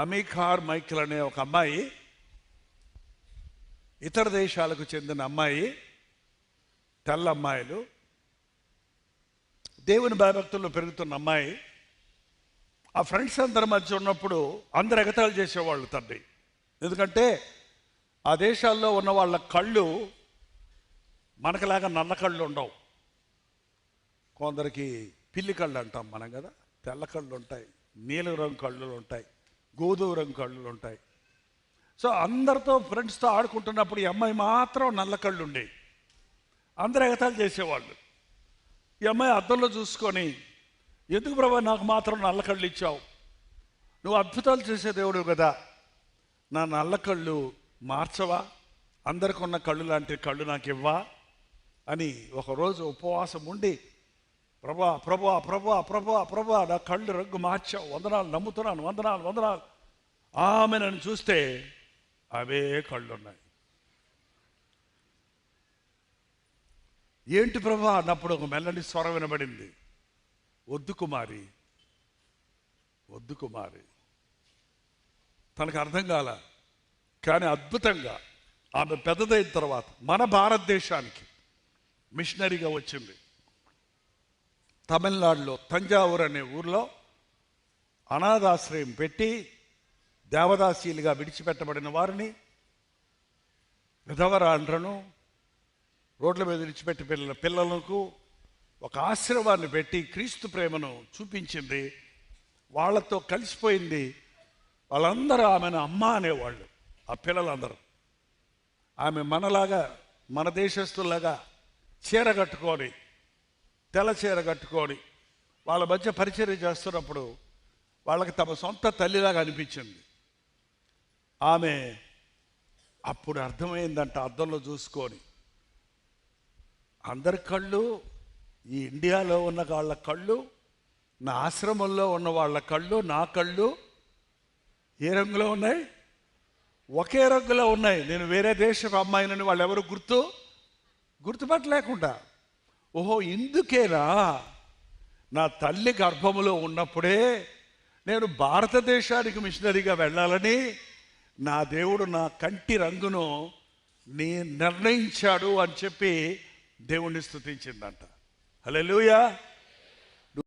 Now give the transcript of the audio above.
అమీకార్ Michael అనే ఒక అమ్మాయి, ఇతర దేశాలకు చెందిన అమ్మాయి, తెల్ల అమ్మాయిలు, దేవుని భయభక్తుల్లో పెరుగుతున్న అమ్మాయి. ఆ ఫ్రెండ్స్ అందరి మధ్య ఉన్నప్పుడు అందరు ఎగతాళి చేసేవాళ్ళు తండ్రి. ఎందుకంటే ఆ దేశాల్లో ఉన్న వాళ్ళ కళ్ళు మనకులాగా నల్ల కళ్ళు ఉండవు. కొందరికి పిల్లి కళ్ళు అంటాం మనం కదా, తెల్ల కళ్ళు ఉంటాయి, నీలం రంగు కళ్ళు ఉంటాయి, గోధుమ రంగు కళ్ళు ఉంటాయి. సో అందరితో ఫ్రెండ్స్తో ఆడుకుంటున్నప్పుడు ఈ అమ్మాయి మాత్రం నల్ల కళ్ళు ఉండేవి. అందరూ ఎగతాళి చేసేవాళ్ళు. ఈ అమ్మాయి అద్దంలో చూసుకొని, ఎందుకు ప్రభా నాకు మాత్రం నల్ల కళ్ళు ఇచ్చావు, నువ్వు అద్భుతాలు చేసే దేవుడు కదా, నా నల్ల కళ్ళు మార్చవా, అందరికి ఉన్న కళ్ళు లాంటి కళ్ళు నాకు ఇవ్వా అని ఒకరోజు ఉపవాసం ఉండి, ప్రభా ప్రభా ప్రభా ప్రభా ప్రభా నా కళ్ళు రంగు మార్చావు, వందనాలు, నమ్ముతున్నాను, వందనాలు వందనాలు. ఆమె నన్ను చూస్తే అవే కళ్ళు ఉన్నాయి. ఏంటి ప్రభా అన్నప్పుడు ఒక మెల్లని స్వరం వినబడింది, వద్దు కుమారి, వద్దు కుమారి. తనకు అర్థం కాల, కానీ అద్భుతంగా ఆమె పెద్దదైన తర్వాత మన భారతదేశానికి మిషనరీగా వచ్చింది. తమిళనాడులో తంజావూరు అనే ఊర్లో అనాథాశ్రయం పెట్టి దేవదాసీలుగా విడిచిపెట్టబడిన వారిని, విధవరాండ్రను, రోడ్ల మీద విడిచిపెట్టి పిల్లలకు ఒక ఆశ్రమాన్ని పెట్టి క్రీస్తు ప్రేమను చూపించింది. వాళ్ళతో కలిసిపోయింది. వాళ్ళందరూ ఆమెను అమ్మ అనేవాళ్ళు, ఆ పిల్లలందరూ. ఆమె మనలాగా, మన దేశస్తులాగా చీర కట్టుకొని, తెల్ల చీర కట్టుకొని వాళ్ళ మధ్య పరిచర్య చేస్తున్నప్పుడు వాళ్ళకి తమ సొంత తల్లిలాగా అనిపించింది. ఆమె అప్పుడు అర్థమైందంట, అద్దంలో చూసుకొని, అందరి కళ్ళు, ఈ ఇండియాలో ఉన్న వాళ్ళ కళ్ళు, నా ఆశ్రమంలో ఉన్న వాళ్ళ కళ్ళు, నా కళ్ళు ఏ రంగులో ఉన్నాయి? ఒకే రంగులో ఉన్నాయి. నేను వేరే దేశపు అమ్మాయినని వాళ్ళు ఎవరు గుర్తుపట్టలేకుండా, ఓహో ఇందుకేనా నా తల్లి గర్భములో ఉన్నప్పుడే నేను భారతదేశానికి మిషనరీగా వెళ్ళాలని నా దేవుడు నా కంటి రంగును నిర్ణయించాడు అని చెప్పి దేవుణ్ణి స్తుతించిందంట. హల్లెలూయా.